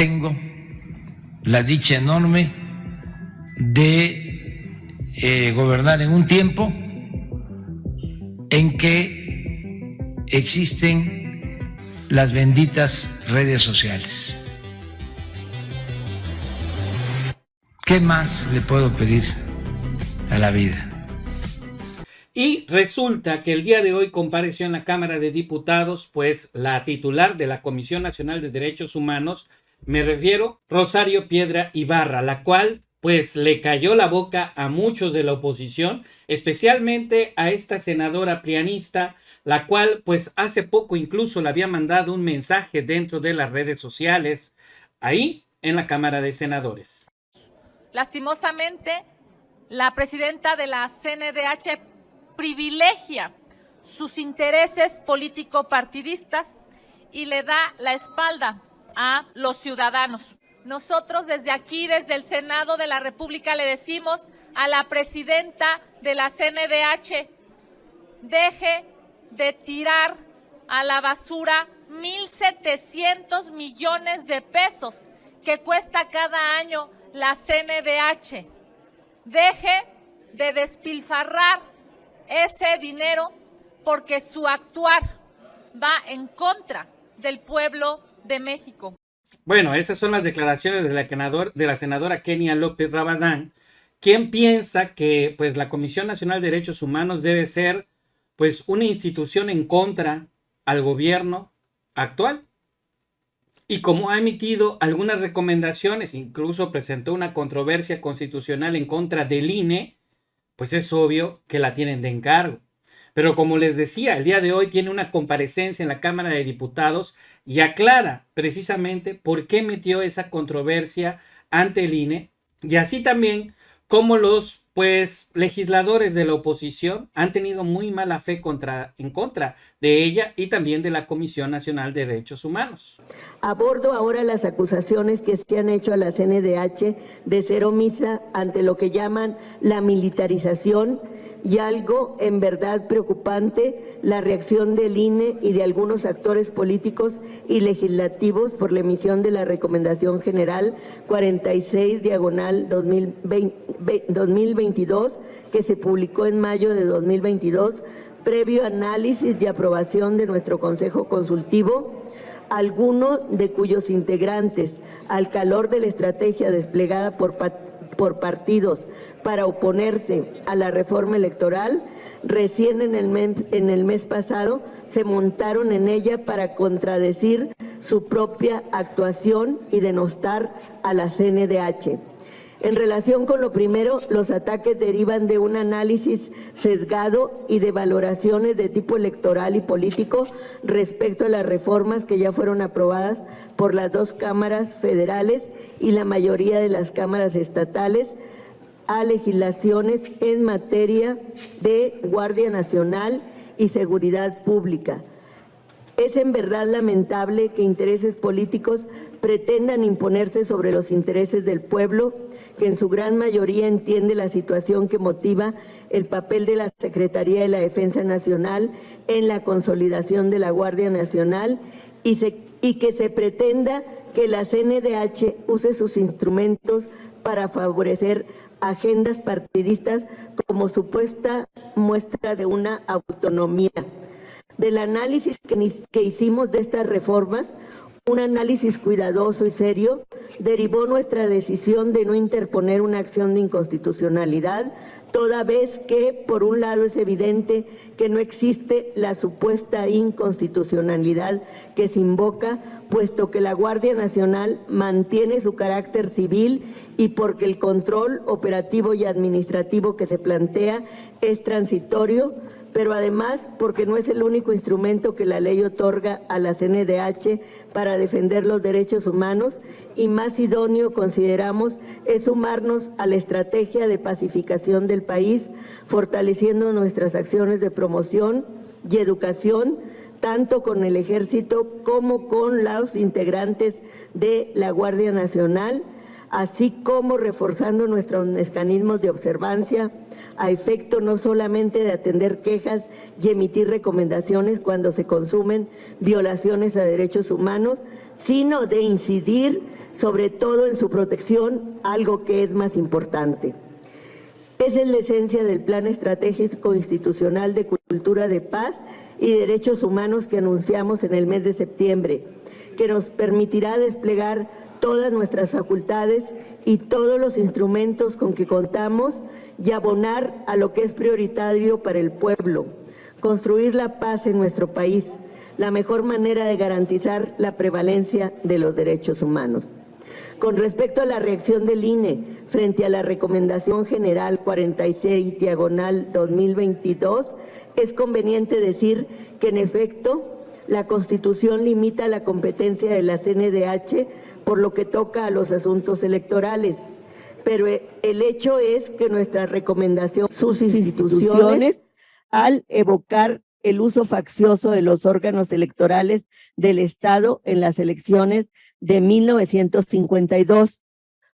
tengo la dicha enorme de gobernar en un tiempo en que existen las benditas redes sociales. ¿Qué más le puedo pedir a la vida? Y resulta que el día de hoy compareció en la Cámara de Diputados, pues la titular de la Comisión Nacional de Derechos Humanos, me refiero Rosario Piedra Ibarra, la cual pues le cayó la boca a muchos de la oposición, especialmente a esta senadora prianista, la cual pues hace poco incluso le había mandado un mensaje dentro de las redes sociales, ahí en la Cámara de Senadores. Lastimosamente, la presidenta de la CNDH privilegia sus intereses político-partidistas y le da la espalda a los ciudadanos. Nosotros desde aquí, desde el Senado de la República, le decimos a la presidenta de la CNDH, deje de tirar a la basura 1,700 millones de pesos que cuesta cada año la CNDH. Deje de despilfarrar ese dinero porque su actuar va en contra del pueblo de México. Bueno, esas son las declaraciones de la senadora Kenia López Rabadán, quien piensa que pues la Comisión Nacional de Derechos Humanos debe ser pues una institución en contra al gobierno actual. Y como ha emitido algunas recomendaciones, incluso presentó una controversia constitucional en contra del INE, pues es obvio que la tienen de encargo. Pero como les decía, el día de hoy tiene una comparecencia en la Cámara de Diputados y aclara precisamente por qué metió esa controversia ante el INE, y así también como los legisladores de la oposición han tenido muy mala fe en contra de ella y también de la Comisión Nacional de Derechos Humanos. Abordo ahora las acusaciones que se han hecho a la CNDH de ser omisa ante lo que llaman la militarización y algo en verdad preocupante, la reacción del INE y de algunos actores políticos y legislativos por la emisión de la Recomendación General 46/2022, que se publicó en mayo de 2022, previo análisis y aprobación de nuestro Consejo Consultivo, alguno de cuyos integrantes, al calor de la estrategia desplegada por partidos para oponerse a la reforma electoral, recién en el mes pasado se montaron en ella para contradecir su propia actuación y denostar a la CNDH. En relación con lo primero, los ataques derivan de un análisis sesgado y de valoraciones de tipo electoral y político respecto a las reformas que ya fueron aprobadas por las dos cámaras federales y la mayoría de las cámaras estatales a legislaciones en materia de Guardia Nacional y Seguridad Pública. Es en verdad lamentable que intereses políticos pretendan imponerse sobre los intereses del pueblo, que en su gran mayoría entiende la situación que motiva el papel de la Secretaría de la Defensa Nacional en la consolidación de la Guardia Nacional y que se pretenda que la CNDH use sus instrumentos para favorecer agendas partidistas como supuesta muestra de una autonomía. Del análisis que hicimos de estas reformas, un análisis cuidadoso y serio, derivó nuestra decisión de no interponer una acción de inconstitucionalidad, toda vez que, por un lado, es evidente que no existe la supuesta inconstitucionalidad que se invoca, puesto que la Guardia Nacional mantiene su carácter civil y porque el control operativo y administrativo que se plantea es transitorio, pero además porque no es el único instrumento que la ley otorga a la CNDH para defender los derechos humanos, y más idóneo consideramos es sumarnos a la estrategia de pacificación del país, fortaleciendo nuestras acciones de promoción y educación, tanto con el Ejército como con los integrantes de la Guardia Nacional, así como reforzando nuestros mecanismos de observancia, a efecto no solamente de atender quejas y emitir recomendaciones cuando se consumen violaciones a derechos humanos, sino de incidir sobre todo en su protección, algo que es más importante. Esa es la esencia del Plan Estratégico Institucional de Cultura de Paz y Derechos Humanos que anunciamos en el mes de septiembre, que nos permitirá desplegar todas nuestras facultades y todos los instrumentos con que contamos y abonar a lo que es prioritario para el pueblo, construir la paz en nuestro país, la mejor manera de garantizar la prevalencia de los derechos humanos. Con respecto a la reacción del INE frente a la Recomendación General 46/2022, es conveniente decir que en efecto la Constitución limita la competencia de la CNDH por lo que toca a los asuntos electorales, pero el hecho es que nuestra recomendación, sus instituciones, al evocar el uso faccioso de los órganos electorales del Estado en las elecciones de 1952.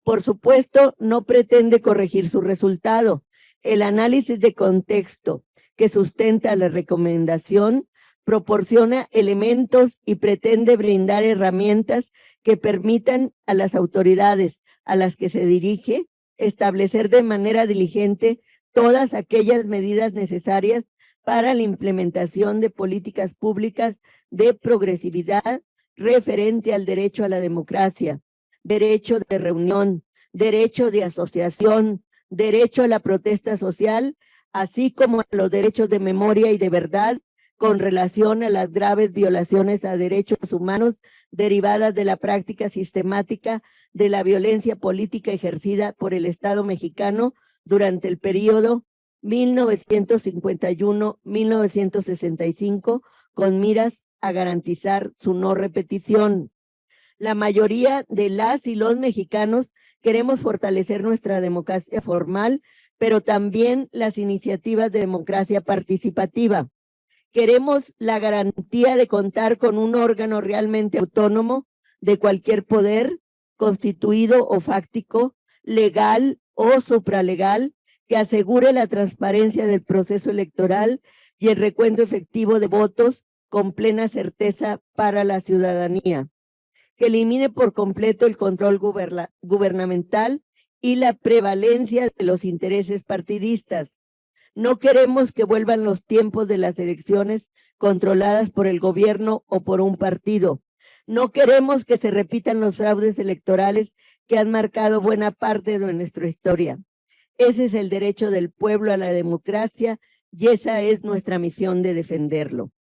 Por supuesto, no pretende corregir su resultado. El análisis de contexto que sustenta la recomendación proporciona elementos y pretende brindar herramientas que permitan a las autoridades a las que se dirige establecer de manera diligente todas aquellas medidas necesarias para la implementación de políticas públicas de progresividad referente al derecho a la democracia, derecho de reunión, derecho de asociación, derecho a la protesta social, así como a los derechos de memoria y de verdad con relación a las graves violaciones a derechos humanos derivadas de la práctica sistemática de la violencia política ejercida por el Estado mexicano durante el periodo 1951-1965, con miras a garantizar su no repetición. La mayoría de las y los mexicanos queremos fortalecer nuestra democracia formal, pero también las iniciativas de democracia participativa. Queremos la garantía de contar con un órgano realmente autónomo de cualquier poder, constituido o fáctico, legal o supralegal, que asegure la transparencia del proceso electoral y el recuento efectivo de votos con plena certeza para la ciudadanía, que elimine por completo el control gubernamental y la prevalencia de los intereses partidistas. No queremos que vuelvan los tiempos de las elecciones controladas por el gobierno o por un partido. No queremos que se repitan los fraudes electorales que han marcado buena parte de nuestra historia. Ese es el derecho del pueblo a la democracia y esa es nuestra misión de defenderlo.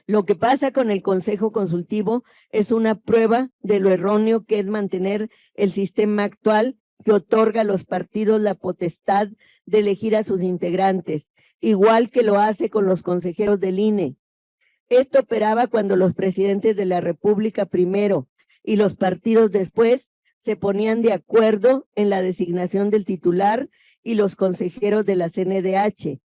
Lo que pasa con el Consejo Consultivo es una prueba de lo erróneo que es mantener el sistema actual que otorga a los partidos la potestad de elegir a sus integrantes, igual que lo hace con los consejeros del INE. Esto operaba cuando los presidentes de la República primero y los partidos después se ponían de acuerdo en la designación del titular y los consejeros de la CNDH.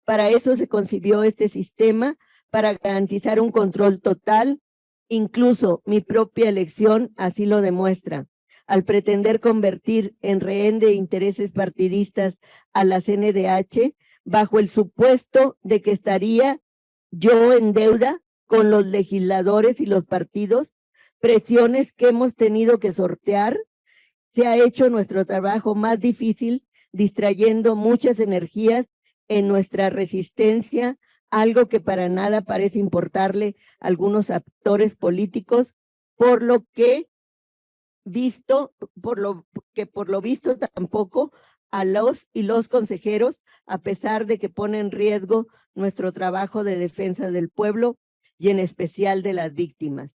Para eso se concibió este sistema, para garantizar un control total. Incluso mi propia elección así lo demuestra. Al pretender convertir en rehén de intereses partidistas a la CNDH, bajo el supuesto de que estaría yo en deuda con los legisladores y los partidos, presiones que hemos tenido que sortear, se ha hecho nuestro trabajo más difícil, distrayendo muchas energías en nuestra resistencia, algo que para nada parece importarle a algunos actores políticos, por lo visto tampoco a los y los consejeros, a pesar de que pone en riesgo nuestro trabajo de defensa del pueblo y en especial de las víctimas.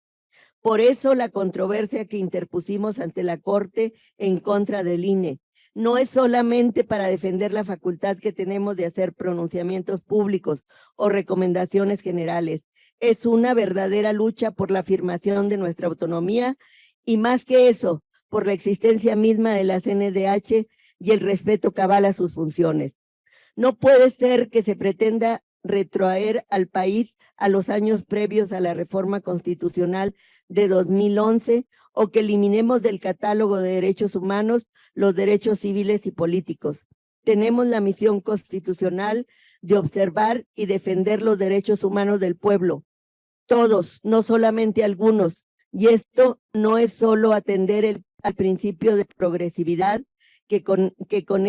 Por eso la controversia que interpusimos ante la Corte en contra del INE no es solamente para defender la facultad que tenemos de hacer pronunciamientos públicos o recomendaciones generales, es una verdadera lucha por la afirmación de nuestra autonomía y más que eso, por la existencia misma de la CNDH y el respeto cabal a sus funciones. No puede ser que se pretenda retrotraer al país a los años previos a la reforma constitucional de 2011 o que eliminemos del catálogo de derechos humanos los derechos civiles y políticos. Tenemos la misión constitucional de observar y defender los derechos humanos del pueblo. Todos, no solamente algunos, Y esto no es solo atender al principio de progresividad, que con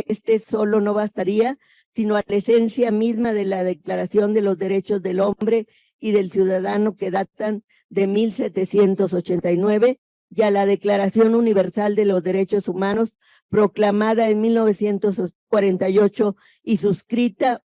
este solo no bastaría, sino a la esencia misma de la Declaración de los Derechos del Hombre y del Ciudadano, que datan de 1789, y a la Declaración Universal de los Derechos Humanos, proclamada en 1948 y suscrita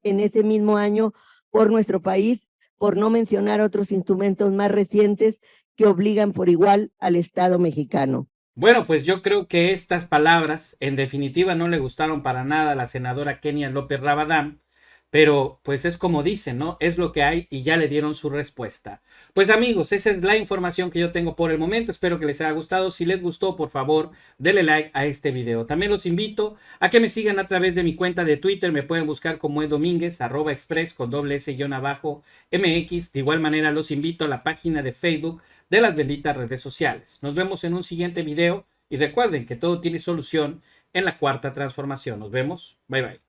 en ese mismo año por nuestro país, por no mencionar otros instrumentos más recientes que obligan por igual al Estado mexicano. Bueno, pues yo creo que estas palabras en definitiva no le gustaron para nada a la senadora Kenia López Rabadán, pero pues es como dicen, ¿no? Es lo que hay y ya le dieron su respuesta. Pues amigos, esa es la información que yo tengo por el momento. Espero que les haya gustado. Si les gustó, por favor, denle like a este video. También los invito a que me sigan a través de mi cuenta de Twitter. Me pueden buscar como @Domínguez, @express con @MX. De igual manera los invito a la página de Facebook de las benditas redes sociales. Nos vemos en un siguiente video y recuerden que todo tiene solución en la cuarta transformación. Nos vemos. Bye bye.